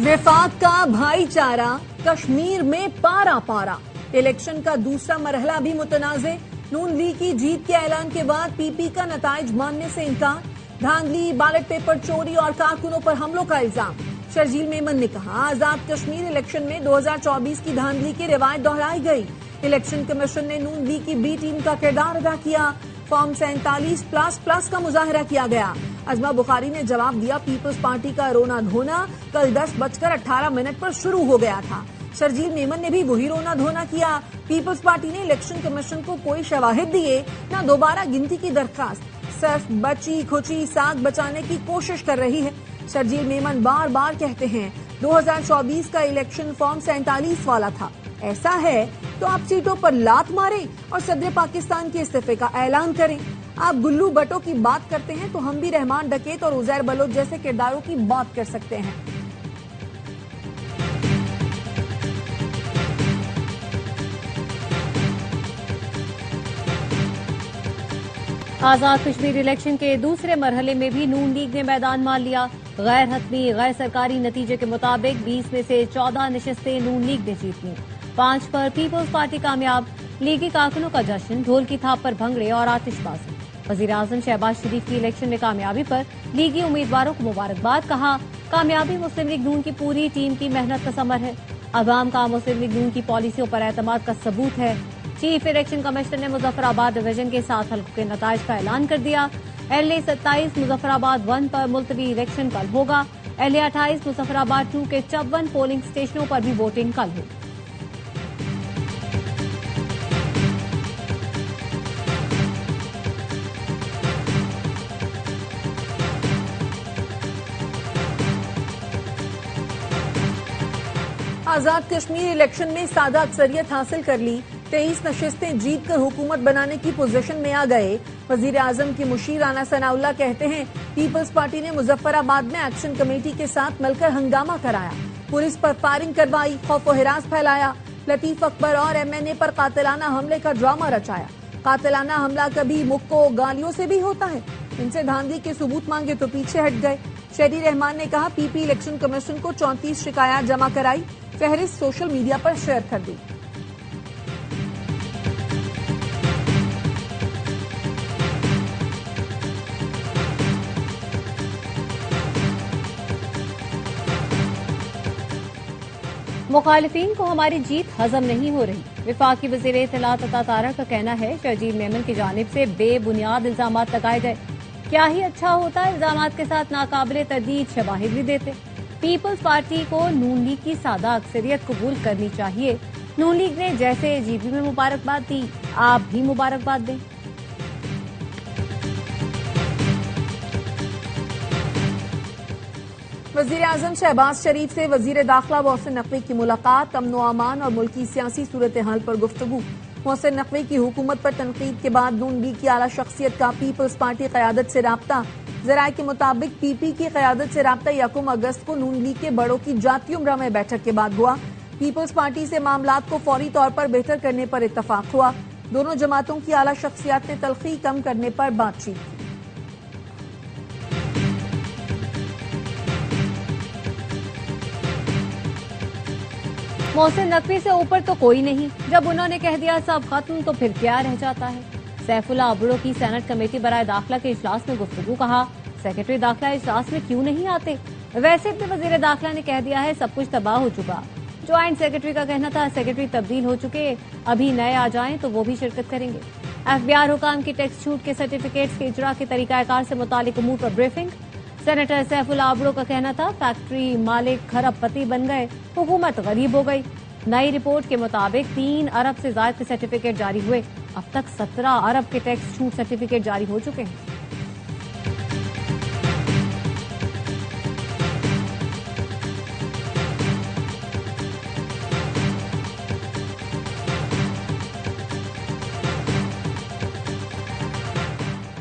विफाक का भाईचारा, कश्मीर में पारा पारा। इलेक्शन का दूसरा मरहला भी मुतनाज़े। नून लीग की जीत के ऐलान के बाद पीपी का नताइज मानने से इनकार। धांधली, बैलेट पेपर चोरी और कारकुनों पर हमलों का इल्जाम। शर्जील मेमन ने कहा, आजाद कश्मीर इलेक्शन में 2024 की धांधली की रिवायत दोहराई गई। इलेक्शन कमीशन ने नून लीग की बी टीम का किरदार अदा किया। फॉर्म 47++ का मुजाहरा किया गया। अजमा बुखारी ने जवाब दिया, पीपल्स पार्टी का रोना धोना कल 10:18 पर शुरू हो गया था। शर्जील मेमन ने भी वही रोना धोना किया। पीपल्स पार्टी ने इलेक्शन कमीशन को कोई शवाहिद दिए न दोबारा गिनती की दरखास्त, सिर्फ बची खुची साग बचाने की कोशिश कर रही है। शर्जील मेमन बार बार कहते हैं 2024 का इलेक्शन फॉर्म 47 वाला था। ऐसा है तो आप सीटों पर लात मारें और सदर पाकिस्तान के इस्तीफे का ऐलान करें। आप गुल्लू भट्टो की बात करते हैं तो हम भी रहमान डकैत और उजैर बलोच जैसे किरदारों की बात कर सकते हैं। आजाद कश्मीर इलेक्शन के दूसरे मरहले में भी नून लीग ने मैदान मार लिया। गैर हतमी गैर सरकारी नतीजे के मुताबिक 20 में से 14 नशिस्तें नून लीग ने जीत ली। 5 पर पीपल्स पार्टी कामयाब। लीगी कारकुनों का जश्न, ढोल की थाप पर भंगड़े और आतिशबाजी। वजीर आजम शहबाज शरीफ की इलेक्शन में कामयाबी पर लीगी उम्मीदवारों को मुबारकबाद। कहा, कामयाबी मुस्लिम लीग नून की पूरी टीम की मेहनत का समर है। अवाम का मुस्लिम लीग नून की पॉलिसियों पर एतमाद का सबूत है। चीफ इलेक्शन कमिश्नर ने मुजफ्फराबाद डिवीजन के 7 हल्कों के नताइज का ऐलान कर दिया। LA 27 मुजफ्फराबाद 1 पर मुलतवी इलेक्शन कल होगा। LA 28 मुजफ्फराबाद 2 के 54 पोलिंग स्टेशनों पर भी वोटिंग कल होगी। आजाद कश्मीर इलेक्शन में सादा अक्सरियत हासिल कर ली। 23 नशिस्तें जीतकर हुकूमत बनाने की पोजीशन में आ गए। वजीर आजम की मुशीर राना सनाउल्लाह कहते हैं, पीपल्स पार्टी ने मुजफ्फराबाद में एक्शन कमेटी के साथ मिलकर हंगामा कराया, पुलिस पर फायरिंग करवाई, खौफ व हिरास फैलाया। लतीफ अकबर और MNA पर कातिलाना हमले का ड्रामा रचाया। कातिलाना हमला कभी मुक्को गालियों से भी होता है। इनसे धांधली के सबूत मांगे तो पीछे हट गए। शहरी रहमान ने कहा, पीपी इलेक्शन कमीशन को 34 शिकायत जमा कराई, फहरिस्त सोशल मीडिया पर शेयर कर दी। मुखालिफिन को हमारी जीत हजम नहीं हो रही। विफाकी वजीर इत्तलात अता तारा का कहना है, शर्जील मेमन की जानिब से बेबुनियाद इल्जाम लगाए गए। क्या ही अच्छा होता, इल्जाम के साथ नाकाबिले तरदीद शवाहिद भी देते। पीपल्स पार्टी को नून लीग की सादा अक्सरियत कबूल करनी चाहिए। नून लीग ने जैसे जीपी में मुबारकबाद दी, आप भी मुबारकबाद दें। वजीर आजम शहबाज शरीफ से वजीर दाखिला मोहसिन नकवी की मुलाकात। अमन व अमान और मुल्की सियासी सूरत हाल पर गुफ्तगू। मोहसिन नकवी की हुकूमत पर तनकीद के बाद नून लीग की आला शख्सियत का पीपल्स पार्टी क़यादत से राब्ता। जराये के मुताबिक पीपी की क़यादत से राब्ता 1 अगस्त को नून लीग के बड़ों की जाती उम्रा में बैठक के बाद हुआ। पीपल्स पार्टी से मामलात को फौरी तौर पर बेहतर करने पर इत्तफाक हुआ। दोनों जमातों की आला शख्सियात ने तलखी कम करने पर बातचीत की। मोहसिन नकवी से ऊपर तो कोई नहीं। जब उन्होंने कह दिया सब खत्म तो फिर क्या रह जाता है। सैफुल्लाह अबड़ो की सेनेट कमेटी बराए दाखिला के इजलास में गुफ्तगू। कहा, सेक्रेटरी दाखिला इजलास में क्यों नहीं आते। वैसे भी वजीर दाखिला ने कह दिया है सब कुछ तबाह हो चुका। ज्वाइंट सेक्रेटरी का कहना था सेक्रेटरी तब्दील हो चुके, अभी नए आ जाएं तो वो भी शिरकत करेंगे। FBI हुकाम की टैक्स छूट के सर्टिफिकेट्स के इजरा के तरीकाकार से मुतालिक उमूर पर ब्रीफिंग। सेनेटर सैफुल्लाह अबड़ो का कहना था फैक्ट्री मालिक खरबपति बन गए, हुकूमत गरीब हो गई। नई रिपोर्ट के मुताबिक 3 अरब से ज्यादा के सर्टिफिकेट जारी हुए। अब तक 17 अरब के टैक्स छूट सर्टिफिकेट जारी हो चुके हैं।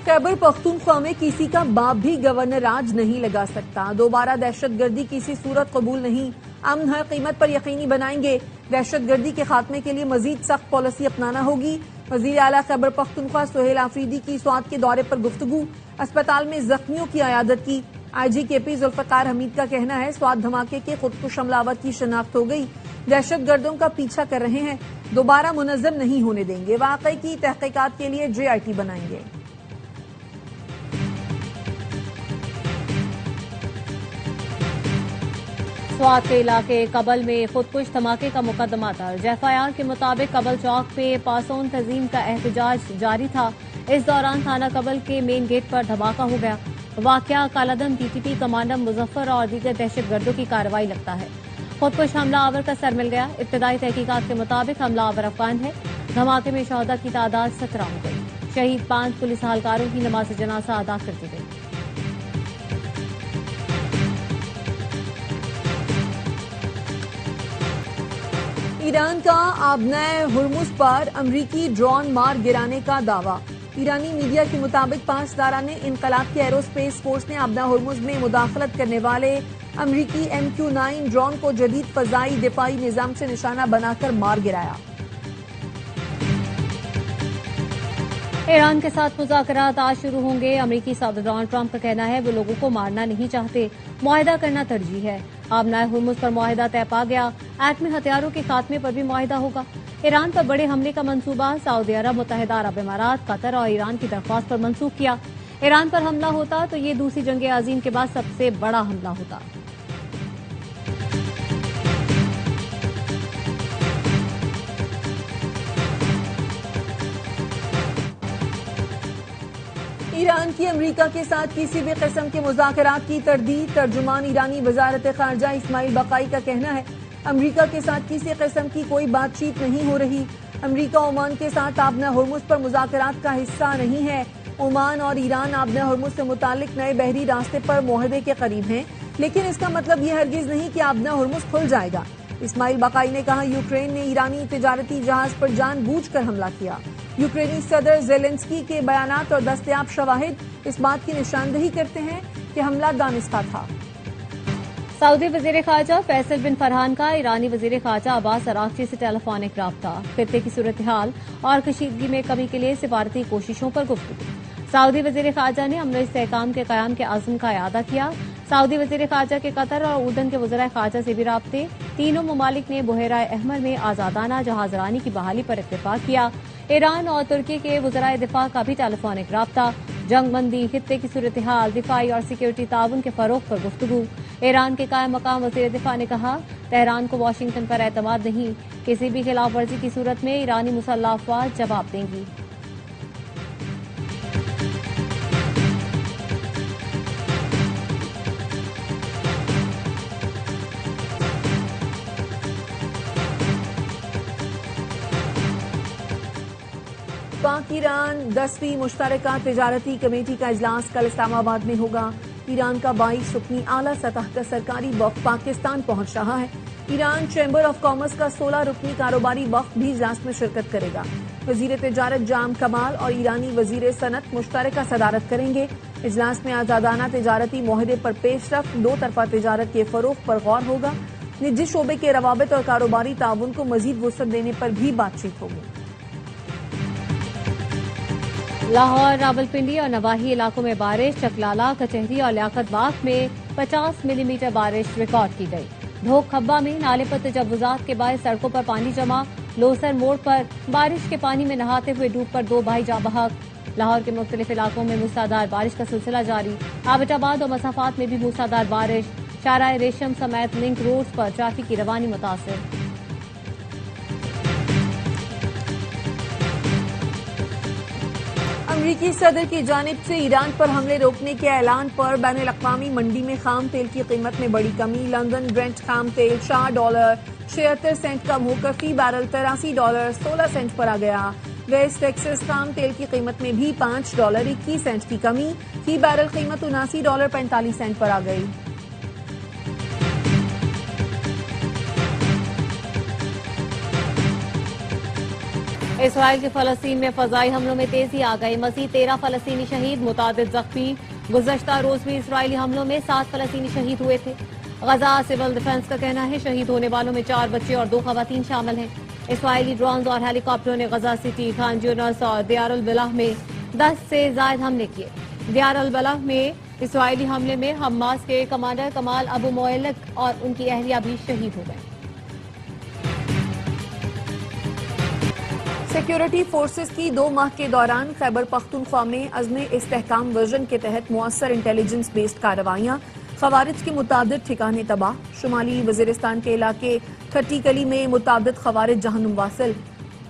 खैबर पख्तूनख्वा में किसी का बाप भी गवर्नर राज नहीं लगा सकता। दोबारा दहशतगर्दी किसी सूरत कबूल नहीं। अमन हर कीमत पर यकीनी बनाएंगे। दहशतगर्दी के खात्मे के लिए मजीद सख्त पॉलिसी अपनाना होगी। वजीर आला खैबर पख्तूनख्वा सुहेल आफरीदी की स्वात के दौरे पर गुफ्तगू। अस्पताल में जख्मियों की अयादत की। IGKP जुल्फकार हमीद का कहना है स्वात धमाके के खुदकुश हमलावर की शिनाख्त हो गई, दहशतगर्दों का पीछा कर रहे हैं, दोबारा मुनज़्ज़म नहीं होने देंगे, वाकई की तहकीकात के लिए JIT बनाएंगे। स्वात के इलाके कबल में खुदकुश धमाके का मुकदमा दर्ज। FIR के मुताबिक कबल चौक पे पासोन तजीम का एहतजाज जारी था। इस दौरान थाना कबल के मेन गेट पर धमाका हो गया। वाकया कालादम TTP कमांडर मुजफ्फर और दीगर दहशतगर्दों की कार्रवाई लगता है। खुदकुश हमलावर का सर मिल गया। इब्तदाई तहकीकात के मुताबिक हमलावर अफगान है। धमाके में शहदा की तादाद 17 हो गई। शहीद 5 पुलिस एहलकारों की नमाज जनाजा अदा कर दी गई। ईरान का आबनाए हुर्मुज पर अमरीकी ड्रोन मार गिराने का दावा। ईरानी मीडिया के मुताबिक 5 सितारा ने इनकलाब की एरोस्पेस फोर्स ने आबना हुर्मुज में मुदाखलत करने वाले अमरीकी MQ-9 ड्रोन को जदीद फजाई दिफाई निजाम से निशाना बनाकर मार गिराया। ईरान के साथ मुज़ाकरात आज शुरू होंगे। अमरीकी सदर डोनाल्ड ट्रंप का कहना है वो लोगों को मारना नहीं चाहते, मुआहिदा करना तरजीह है। आबनाए हुर्मुज पर मुआहिदा तय पा गया। एटमी हथियारों के खात्मे पर भी मुआहिदा होगा। ईरान पर बड़े हमले का मंसूबा सऊदी अरब, मुत्तहिदा अरब इमारात, कतर और ईरान की दरख्वास्त पर मंसूख किया। ईरान पर हमला होता तो ये दूसरी जंग अजीम के बाद सबसे बड़ा हमला होता। ईरान की अमेरिका के साथ किसी भी किस्म के मुज़ाकरात की तरदीद। तर्जुमान ईरानी वजारत खारजा इस्माइल बकाई का कहना है अमेरिका के साथ किसी किस्म की कोई बातचीत नहीं हो रही। अमेरिका ओमान के साथ आबना हुर्मुज पर मुज़ाकरात का हिस्सा नहीं है। ओमान और ईरान आबना हुर्मुज से मुतालिक नए बहरी रास्ते पर मुआहदे के करीब हैं, लेकिन इसका मतलब यह हरगिज नहीं कि आबना हुर्मुज खुल जाएगा। इस्माइल बकाई ने कहा यूक्रेन ने ईरानी तिजारती जहाज पर जानबूझकर हमला किया। यूक्रेनी सदर जेलेंस्की के बयानात और दस्तयाब शवाहिद इस बात की निशानदही करते हैं कि हमला दानिस्ता था। सऊदी वजीर खारजा फैसल बिन फरहान का ईरानी वजीर खारजा अब्बास अरागची से टेलीफोनिक राब्ता। खित्ते की सूरत हाल और कशीदगी में कमी के लिए सिफारती कोशिशों पर गुफ्तगू। सऊदी वजीर खारजा ने अमन इस्तेहकाम के कयाम के आज़म का इआदा किया। सऊदी वजीर खारजा के कतर और उर्दन के वज़राए खारजा से भी राब्ते। तीनों ममालिक ने बुहराए अहमर में आज़ादाना जहाजरानी की बहाली पर इत्तेफाक किया। ईरान और तुर्की के वज़राए दिफा का भी टेलीफोनिक राब्ता। जंगबंदी, खित्ते की सूरत हाल, दिफाई और सिक्योरिटी ताउन के फरोग पर गुफ्तगू। ईरान के कायम मकाम वज़ीर दिफा ने कहा तेहरान को वाशिंगटन पर एतमाद नहीं, किसी भी खिलाफ वर्जी की सूरत में ईरानी मुसल्लह अफवाज जवाब देंगी। पाक ईरान 10वीं मुश्तरका तिजारती कमेटी का इजलास कल इस्लामाबाद में होगा। ईरान का 22 रुकनी आला सतह का सरकारी वफ़द पाकिस्तान पहुंच रहा है। ईरान चैम्बर ऑफ कॉमर्स का 16 रुकनी कारोबारी वफ़द भी इजलास में शिरकत करेगा। वजीर तिजारत जाम कमाल और ईरानी वजीर सनत मुश्तरका सदारत करेंगे। इजलास में आजादाना तिजारती मुआहदे पर पेशरफ, दो तरफा तिजारत के फरोग पर गौर होगा। निजी शोबे के रवाबित और कारोबारी ताउन को मजीद वुसअत देने पर भी बातचीत होगी। लाहौर, रावलपिंडी और नवाही इलाकों में बारिश। चकलाला, कचहरी और लियाकत बाग में 50 मिलीमीटर बारिश रिकॉर्ड की गई। ढोक खब्बा में नाले पर तजव्वुजात के बाद सड़कों पर पानी जमा। लोसर मोड़ पर बारिश के पानी में नहाते हुए डूबकर 2 भाई जाँ बहक। लाहौर के मुख्तलिफ इलाकों में मूसलाधार बारिश का सिलसिला जारी। आबटाबाद और मसाफात में भी मूसलाधार बारिश। शाहराह रेशम समेत लिंक रोड्स पर ट्रैफिक की रवानी मुतासिर। अमरीकी सदर की जानिब से ईरान पर हमले रोकने के ऐलान पर बैनुल अक़वामी मंडी में खाम तेल की कीमत में बड़ी कमी। लंदन ब्रेंट खाम तेल $4.76 कम होकर फी बैरल $83.16 पर आ गया। वेस्ट टेक्सास खाम तेल की कीमत में भी $5.21 की कमी। फी बैरल कीमत $79.45 पर आ गई। इसराइल के फलस्तीन में फजाई हमलों में तेजी आ गई। मजीद 13 फलस्तीनी शहीद, मुतादिद जख्मी। गुज़श्ता रोज भी इसराइली हमलों में 7 फलस्तीनी शहीद हुए थे। गजा सिविल डिफेंस का कहना है शहीद होने वालों में 4 बच्चे और 2 खवातीन शामिल हैं। इसराइली ड्रोन और हेलीकॉप्टरों ने गजा सिटी, खान यूनिस और दियार अल बलाह में 10 से ज्यादा हमले किए। दियार अल बलाह में इसराइली हमले में हमास के कमांडर कमाल अबू मोएलक और उनकी अहलिया भी शहीद हो गए। सिक्योरिटी फोर्सेस की 2 माह के दौरान खैबर पख्तूनख्वा में अज़्म इस्तेहकाम वर्जन के तहत मुअस्सर इंटेलिजेंस बेस्ड कार्रवाइयां, खवारिज के मुताबिद ठिकाने तबाह। शुमाली वजीरिस्तान के इलाके ठट्टी कली में मुताबिद खवारिज जहन्नुम वासिल,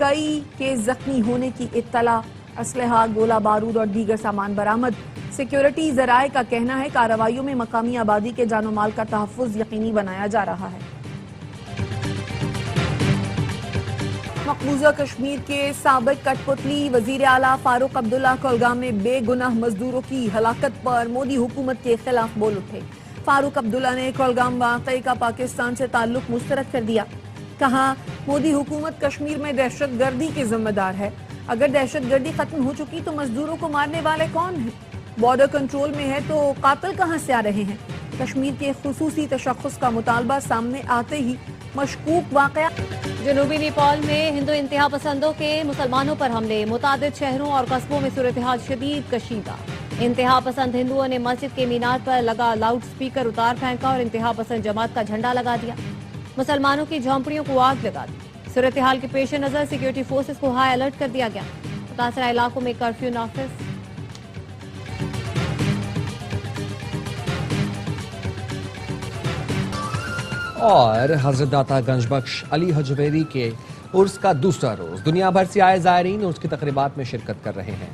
कई के जख्मी होने की इत्तला, असलहा, गोला बारूद और दीगर सामान बरामद। सिक्योरिटी जराए का कहना है कार्रवाइयों में मकामी आबादी के जानो माल का तहफ़्फ़ुज़ यकीनी बनाया जा रहा है। मकबूजा कश्मीर के साबिक कठपुतली वजीर आला फारूक अब्दुल्ला कुलगाम में बेगुनाह मजदूरों की हलाकत पर मोदी हुकूमत के खिलाफ बोल उठे। फारूक अब्दुल्ला ने कुलगाम वाक़ई का पाकिस्तान से ताल्लुक मुस्तरद कर दिया। कहा, मोदी हुकूमत कश्मीर में दहशतगर्दी की जिम्मेदार है। अगर दहशतगर्दी खत्म हो चुकी तो मजदूरों को मारने वाले कौन हैं? बॉर्डर कंट्रोल में है तो कातिल कहां से आ रहे हैं? कश्मीर के खुसूसी तशख्खुस का मुतालबा सामने आते ही मशकूक वाक़या। जनूबी नेपाल में हिंदू इंतहा पसंदों के मुसलमानों पर हमले, मुतादिद शहरों और कस्बों में सूरत-ए-हाल शदीद कशीदा। इंतहा पसंद हिंदुओं ने मस्जिद के मीनार पर लगा लाउड स्पीकर उतार फेंका और इंतहा पसंद जमात का झंडा लगा दिया। मुसलमानों की झोंपड़ियों को आग लगा दी। सूरत-ए-हाल के पेश नजर सिक्योरिटी फोर्सेस को हाई अलर्ट कर दिया गया। मुतासरा इलाकों में कर्फ्यू नाफिज। और हजरत दाता गंजबख्श अली हजवेरी के उर्स का दूसरा रोज दुनिया भर से आए ज़ायरीन उसकी तकरीबात में शिरकत कर रहे हैं।